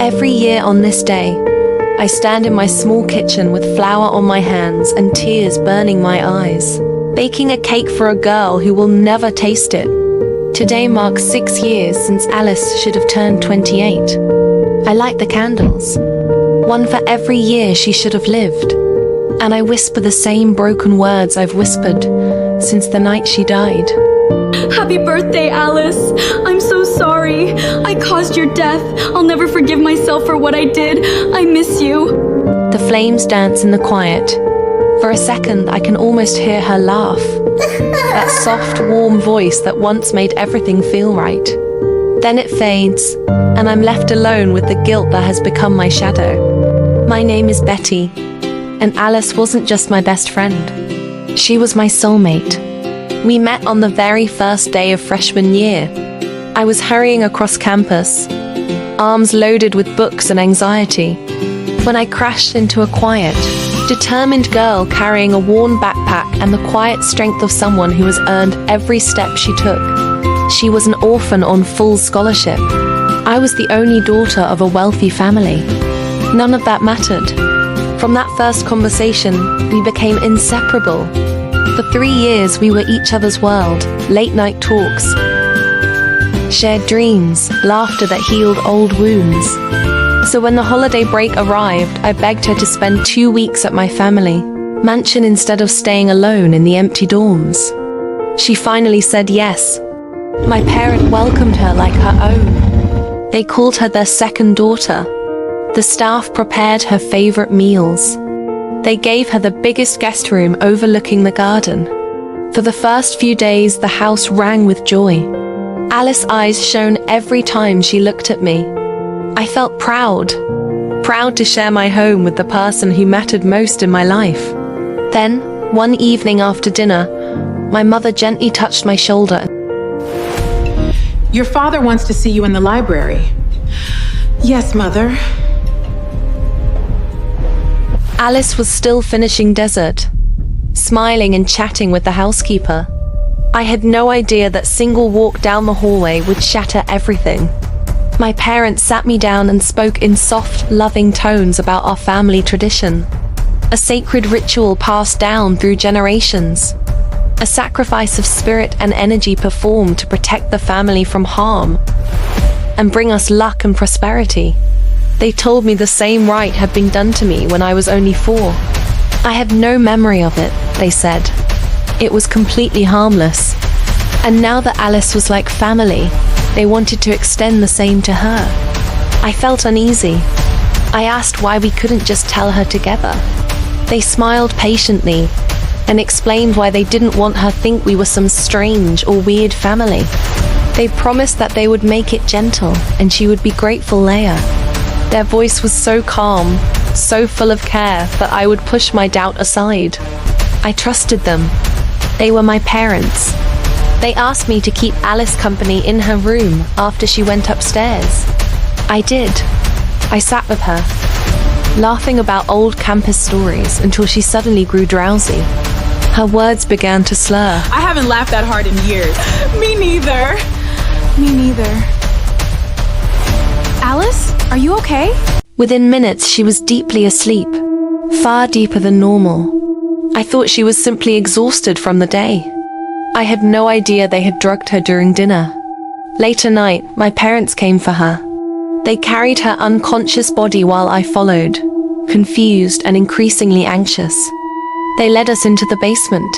Every year on this day, I stand in my small kitchen with flour on my hands and tears burning my eyes, baking a cake for a girl who will never taste it. Today marks 6 years since Alice should have turned 28. I light the candles, one for every year she should have lived, and I whisper the same broken words I've whispered since the night she died. Happy birthday, Alice! I'm so sorry. I caused your death. I'll never forgive myself for what I did. I miss you. The flames dance in the quiet. For a second, I can almost hear her laugh. That soft, warm voice that once made everything feel right. Then it fades, and I'm left alone with the guilt that has become my shadow. My name is Betty, and Alice wasn't just my best friend. She was my soulmate. We met on the very first day of freshman year. I was hurrying across campus, arms loaded with books and anxiety, when I crashed into a quiet, determined girl carrying a worn backpack and the quiet strength of someone who has earned every step she took. She was an orphan on full scholarship. I was the only daughter of a wealthy family. None of that mattered. From that first conversation, we became inseparable. For 3 years, we were each other's world, late-night talks, shared dreams, laughter that healed old wounds. So when the holiday break arrived, I begged her to spend 2 weeks at my family mansion instead of staying alone in the empty dorms. She finally said yes. My parents welcomed her like her own. They called her their second daughter. The staff prepared her favorite meals. They gave her the biggest guest room overlooking the garden. For the first few days, the house rang with joy. Alice's eyes shone every time she looked at me. I felt proud to share my home with the person who mattered most in my life. Then, one evening after dinner, my mother gently touched my shoulder. Your father wants to see you in the library. Yes, Mother. Alice was still finishing dessert, smiling and chatting with the housekeeper. I had no idea that single walk down the hallway would shatter everything. My parents sat me down and spoke in soft, loving tones about our family tradition. A sacred ritual passed down through generations. A sacrifice of spirit and energy performed to protect the family from harm and bring us luck and prosperity. They told me the same rite had been done to me when I was only 4. I had no memory of it, they said. It was completely harmless. And now that Alice was like family, they wanted to extend the same to her. I felt uneasy. I asked why we couldn't just tell her together. They smiled patiently and explained why they didn't want her think we were some strange or weird family. They promised that they would make it gentle and she would be grateful later. Their voice was so calm, so full of care, that I would push my doubt aside. I trusted them. They were my parents. They asked me to keep Alice company in her room after she went upstairs. I did. I sat with her, laughing about old campus stories until she suddenly grew drowsy. Her words began to slur. I haven't laughed that hard in years. Me neither. Me neither. Alice, are you okay? Within minutes, she was deeply asleep, far deeper than normal. I thought she was simply exhausted from the day. I had no idea they had drugged her during dinner. Later night, my parents came for her. They carried her unconscious body while I followed, confused and increasingly anxious. They led us into the basement,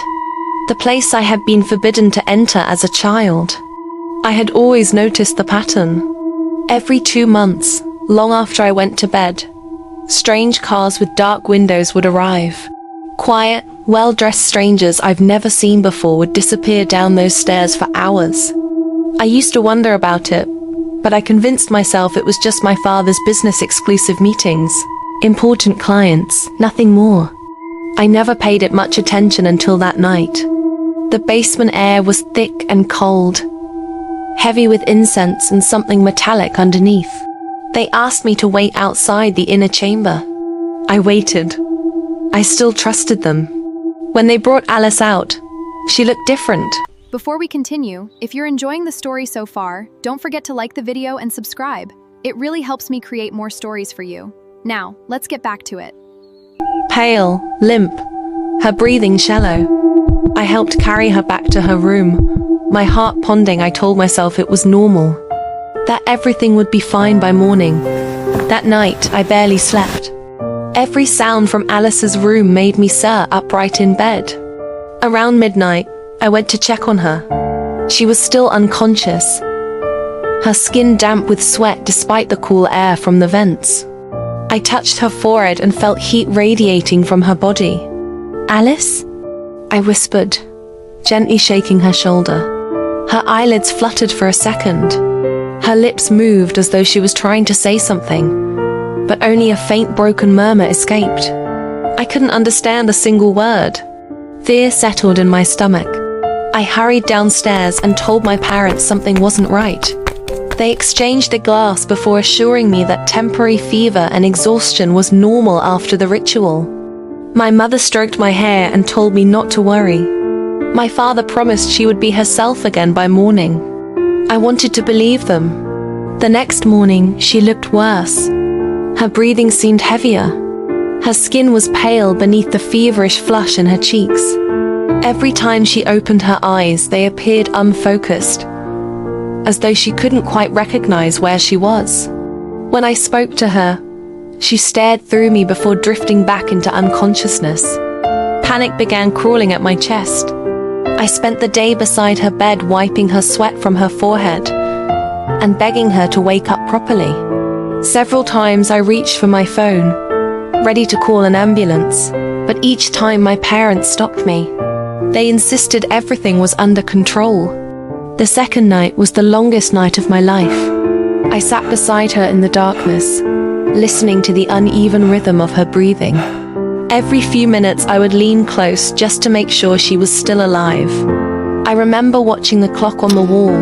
the place I had been forbidden to enter as a child. I had always noticed the pattern. Every 2 months, long after I went to bed, strange cars with dark windows would arrive. Quiet, well-dressed strangers I've never seen before would disappear down those stairs for hours. I used to wonder about it, but I convinced myself it was just my father's business-exclusive meetings. Important clients, nothing more. I never paid it much attention until that night. The basement air was thick and cold, heavy with incense and something metallic underneath. They asked me to wait outside the inner chamber. I waited. I still trusted them. When they brought Alice out, she looked different. Before we continue, if you're enjoying the story so far, don't forget to like the video and subscribe. It really helps me create more stories for you. Now, let's get back to it. Pale, limp, her breathing shallow. I helped carry her back to her room. My heart pounding, I told myself it was normal, that everything would be fine by morning. That night, I barely slept. Every sound from Alice's room made me sit upright in bed. Around midnight, I went to check on her. She was still unconscious, her skin damp with sweat despite the cool air from the vents. I touched her forehead and felt heat radiating from her body. "Alice?" I whispered, gently shaking her shoulder. Her eyelids fluttered for a second. Her lips moved as though she was trying to say something, but only a faint broken murmur escaped. I couldn't understand a single word. Fear settled in my stomach. I hurried downstairs and told my parents something wasn't right. They exchanged a glass before assuring me that temporary fever and exhaustion was normal after the ritual. My mother stroked my hair and told me not to worry. My father promised she would be herself again by morning. I wanted to believe them. The next morning, she looked worse. Her breathing seemed heavier. Her skin was pale beneath the feverish flush in her cheeks. Every time she opened her eyes, they appeared unfocused, as though she couldn't quite recognize where she was. When I spoke to her, she stared through me before drifting back into unconsciousness. Panic began crawling at my chest. I spent the day beside her bed, wiping her sweat from her forehead and begging her to wake up properly. Several times I reached for my phone, ready to call an ambulance, but each time my parents stopped me. They insisted everything was under control. The second night was the longest night of my life. I sat beside her in the darkness, listening to the uneven rhythm of her breathing. Every few minutes I would lean close just to make sure she was still alive. I remember watching the clock on the wall,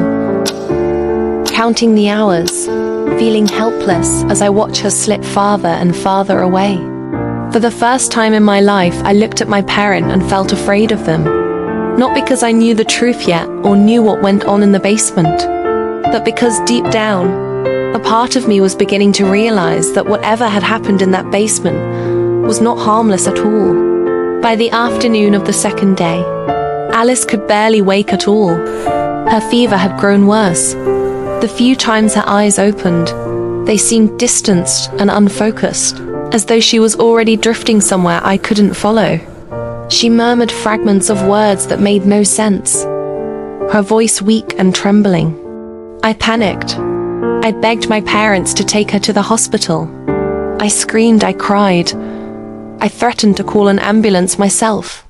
counting the hours, feeling helpless as I watched her slip farther and farther away. For the first time in my life, I looked at my parent and felt afraid of them. Not because I knew the truth yet or knew what went on in the basement, but because deep down, a part of me was beginning to realize that whatever had happened in that basement was not harmless at all. By the afternoon of the second day, Alice could barely wake at all. Her fever had grown worse. The few times her eyes opened, they seemed distanced and unfocused, as though she was already drifting somewhere I couldn't follow. She murmured fragments of words that made no sense, her voice weak and trembling. I panicked. I begged my parents to take her to the hospital. I screamed, I cried. I threatened to call an ambulance myself.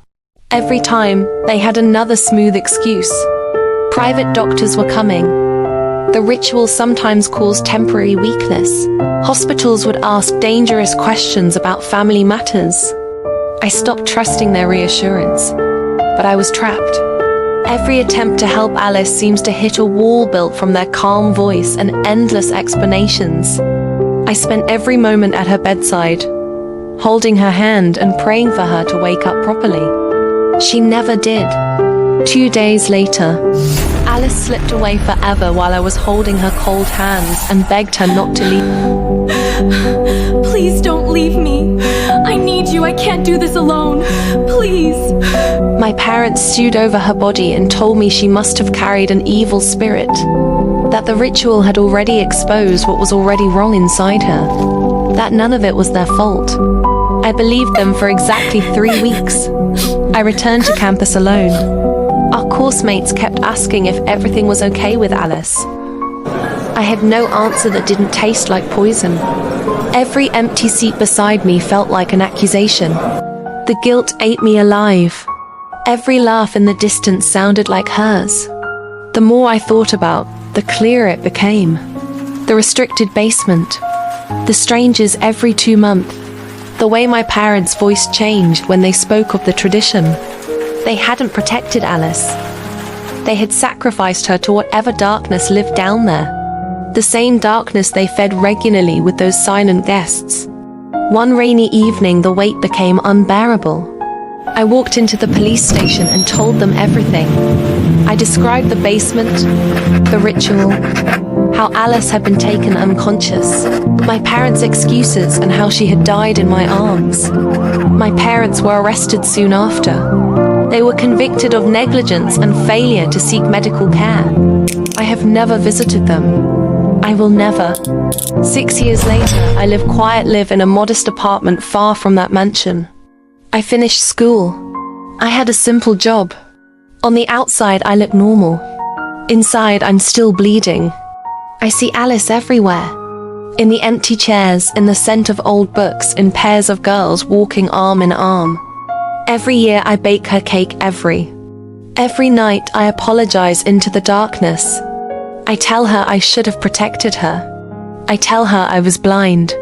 Every time, they had another smooth excuse. Private doctors were coming. The ritual sometimes caused temporary weakness. Hospitals would ask dangerous questions about family matters. I stopped trusting their reassurance, but I was trapped. Every attempt to help Alice seems to hit a wall built from their calm voice and endless explanations. I spent every moment at her bedside, holding her hand and praying for her to wake up properly. She never did. 2 days later, Alice slipped away forever while I was holding her cold hands and begged her not to leave. Please don't leave me. I need you. I can't do this alone. Please. My parents stood over her body and told me she must have carried an evil spirit, that the ritual had already exposed what was already wrong inside her, that none of it was their fault. I believed them for exactly 3 weeks. I returned to campus alone. Our course mates kept asking if everything was okay with Alice. I had no answer that didn't taste like poison. Every empty seat beside me felt like an accusation. The guilt ate me alive. Every laugh in the distance sounded like hers. The more I thought about, the clearer it became. The restricted basement, the strangers every 2 months, the way my parents' voice changed when they spoke of the tradition. They hadn't protected Alice. They had sacrificed her to whatever darkness lived down there. The same darkness they fed regularly with those silent guests. One rainy evening, the weight became unbearable. I walked into the police station and told them everything. I described the basement, the ritual, how Alice had been taken unconscious, my parents' excuses, and how she had died in my arms. My parents were arrested soon after. They were convicted of negligence and failure to seek medical care. I have never visited them. I will never. 6 years later, I live in a modest apartment far from that mansion. I finished school. I had a simple job. On the outside, I look normal. Inside, I'm still bleeding. I see Alice everywhere. In the empty chairs, in the scent of old books, in pairs of girls walking arm in arm. Every year I bake her cake every night I apologize into the darkness. I tell her I should have protected her. I tell her I was blind.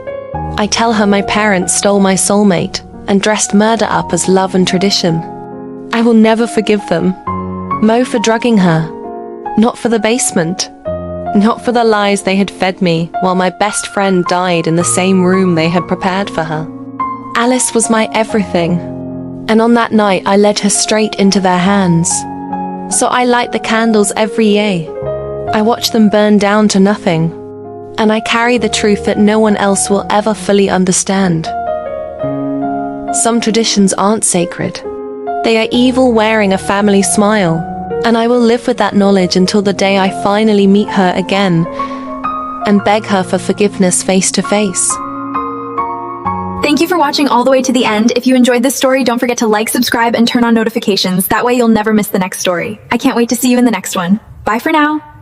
I tell her my parents stole my soulmate and dressed murder up as love and tradition. I will never forgive them. Mo for drugging her. Not for the basement. Not for the lies they had fed me while my best friend died in the same room they had prepared for her. Alice was my everything. And on that night I led her straight into their hands. So I light the candles every year. I watch them burn down to nothing. And I carry the truth that no one else will ever fully understand. Some traditions aren't sacred. They are evil wearing a family smile. And I will live with that knowledge until the day I finally meet her again and beg her for forgiveness face to face. Thank you for watching all the way to the end. If you enjoyed this story, don't forget to like, subscribe, and turn on notifications. That way you'll never miss the next story. I can't wait to see you in the next one. Bye for now.